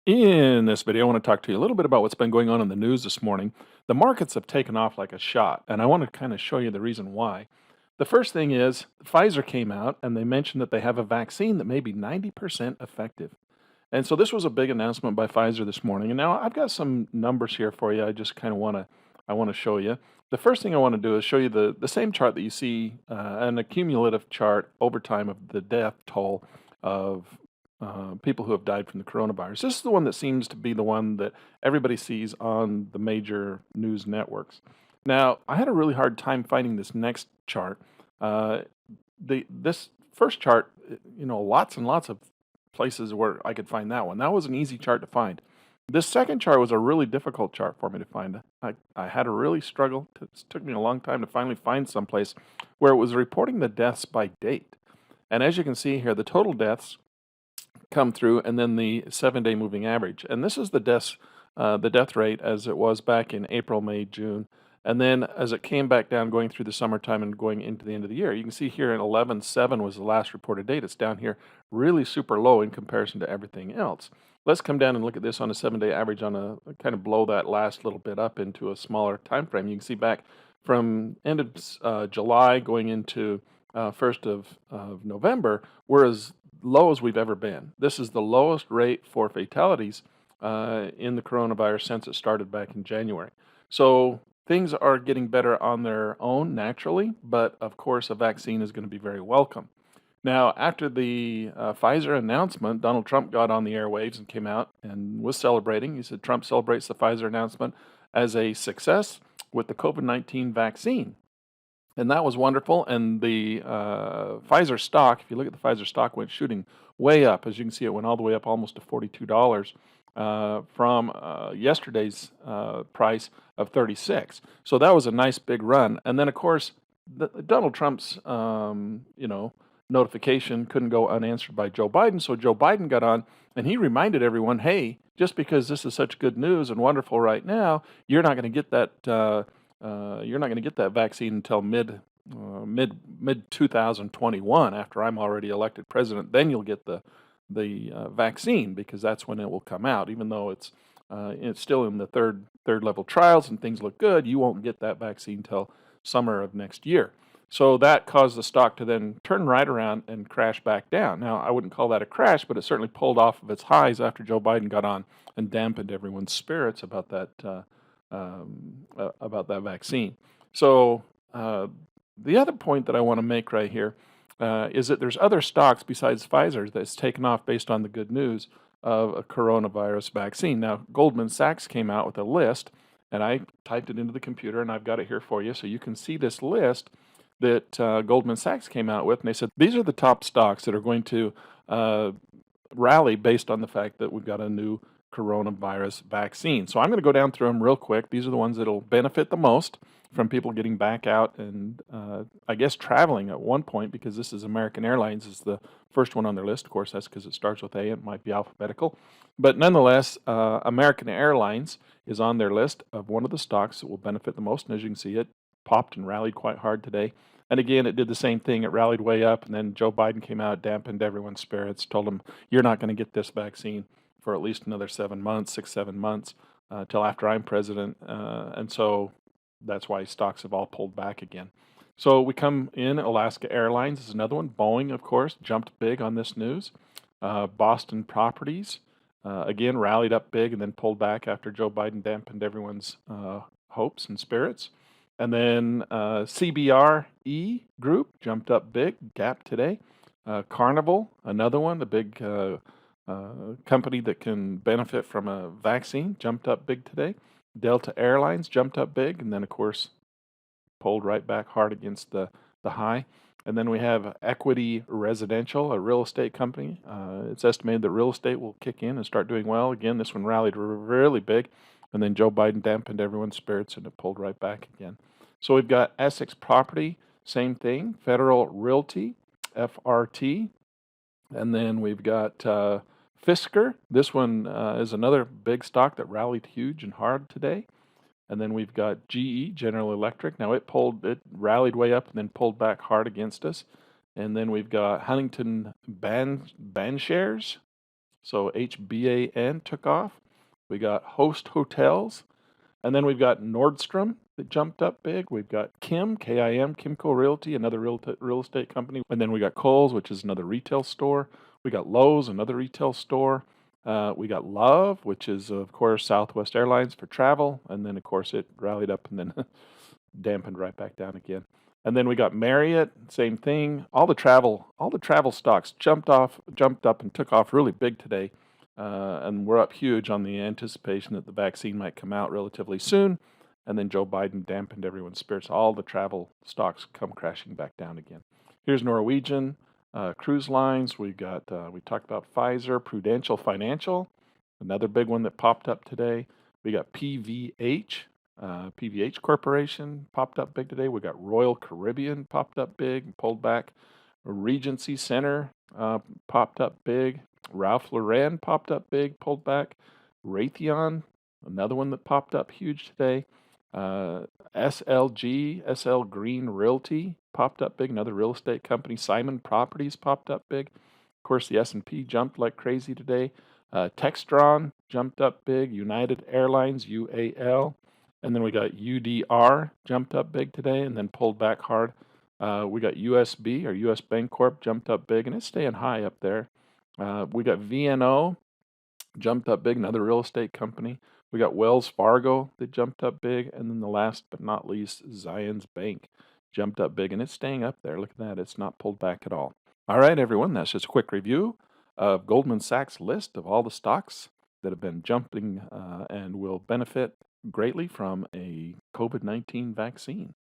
In this video, I want to talk to you a little bit about what's been going on in the news this morning. The markets have taken off like a shot, and I want to kind of show you the reason why. The first thing is Pfizer came out and they mentioned that they have a vaccine that may be 90% effective. And so this was a big announcement by Pfizer this morning. And now I've got some numbers here for you. I just kind of want to show you. The first thing I want to do is show you the same chart that you see, an accumulative chart over time of the death toll of people who have died from the coronavirus. This is the one that seems to be the one that everybody sees on the major news networks. Now, I had a really hard time finding this next chart. Uh, this first chart, lots and lots of places where I could find that one. That was an easy chart to find. This second chart was a really difficult chart for me to find. I had a really struggle. It took me a long time to finally find someplace where it was reporting the deaths by date. And as you can see here, the total deaths come through, and then the 7-day moving average. And this is the death rate as it was back in April, May, June. And then as it came back down going through the summertime and going into the end of the year, you can see here in 11/7 was the last reported date. It's down here really super low in comparison to everything else. Let's come down and look at this on a 7-day average on a kind of blow that last little bit up into a smaller time frame. You can see back from end of July going into 1st of November, we're as low as we've ever been. This is the lowest rate for fatalities in the coronavirus since it started back in January. So things are getting better on their own naturally, but of course, a vaccine is going to be very welcome. Now, after the Pfizer announcement, Donald Trump got on the airwaves and came out and was celebrating. He said Trump celebrates the Pfizer announcement as a success with the COVID-19 vaccine. And that was wonderful. And the Pfizer stock, if you look at the Pfizer stock, went shooting way up. As you can see, it went all the way up almost to $42 from yesterday's price of 36. So that was a nice big run. And then, of course, Donald Trump's notification couldn't go unanswered by Joe Biden. So Joe Biden got on and he reminded everyone, hey, just because this is such good news and wonderful right now, you're not going to get that. You're not going to get that vaccine until mid 2021. After I'm already elected president, then you'll get the vaccine because that's when it will come out. Even though it's still in the third level trials and things look good, you won't get that vaccine till summer of next year. So that caused the stock to then turn right around and crash back down. Now, I wouldn't call that a crash, but it certainly pulled off of its highs after Joe Biden got on and dampened everyone's spirits about that vaccine. So the other point that I want to make right here is that there's other stocks besides Pfizer that's taken off based on the good news of a coronavirus vaccine. Now, Goldman Sachs came out with a list, and I typed it into the computer, and I've got it here for you, so you can see this list that Goldman Sachs came out with, and they said these are the top stocks that are going to rally based on the fact that we've got a new coronavirus vaccine. So I'm going to go down through them real quick. These are the ones that'll benefit the most from people getting back out and I guess traveling at one point, because this is American Airlines is the first one on their list. Of course, that's because it starts with A. It might be alphabetical. But nonetheless, American Airlines is on their list of one of the stocks that will benefit the most. And as you can see, it popped and rallied quite hard today. And again, it did the same thing. It rallied way up, and then Joe Biden came out, dampened everyone's spirits, told them, you're not going to get this vaccine for at least another 7 months, 7 months, till after I'm president. And so that's why stocks have all pulled back again. So we come in, Alaska Airlines is another one. Boeing, of course, jumped big on this news. Boston Properties, again, rallied up big and then pulled back after Joe Biden dampened everyone's hopes and spirits. And then CBRE Group jumped up big, gap today. Carnival, another one, the big company that can benefit from a vaccine, jumped up big today. Delta Airlines jumped up big, and then, of course, pulled right back hard against the high. And then we have Equity Residential, a real estate company. It's estimated that real estate will kick in and start doing well. Again, this one rallied really big, and then Joe Biden dampened everyone's spirits, and it pulled right back again. So we've got Essex Property, same thing. Federal Realty, FRT. And then we've got Fisker. This one is another big stock that rallied huge and hard today. And then we've got GE, General Electric. Now it rallied way up and then pulled back hard against us. And then we've got Huntington Ban Shares. So HBAN took off. We got Host Hotels. And then we've got Nordstrom that jumped up big. We've got KIM, Kimco Realty, another real estate company. And then we got Kohl's, which is another retail store. We got Lowe's, another retail store. We got Love, which is, of course, Southwest Airlines for travel. And then, of course, it rallied up and then dampened right back down again. And then we got Marriott, same thing. All the travel stocks jumped up and took off really big today. And we're up huge on the anticipation that the vaccine might come out relatively soon. And then Joe Biden dampened everyone's spirits. All the travel stocks come crashing back down again. Here's Norwegian, cruise lines. We talked about Pfizer, Prudential Financial, another big one that popped up today. We got PVH Corporation popped up big today. We got Royal Caribbean popped up big, pulled back. Regency Center popped up big. Ralph Lauren popped up big, pulled back. Raytheon, another one that popped up huge today. Uh, SL Green Realty popped up big, another real estate company. Simon Properties popped up big. Of course, the S&P jumped like crazy today. Textron jumped up big. United Airlines, UAL. And then we got UDR jumped up big today and then pulled back hard. We got USB or US Bancorp jumped up big and it's staying high up there. We got VNO jumped up big, another real estate company. We got Wells Fargo that jumped up big. And then the last but not least, Zions Bank jumped up big and it's staying up there. Look at that. It's not pulled back at all. All right, everyone. That's just a quick review of Goldman Sachs' list of all the stocks that have been jumping and will benefit greatly from a COVID-19 vaccine.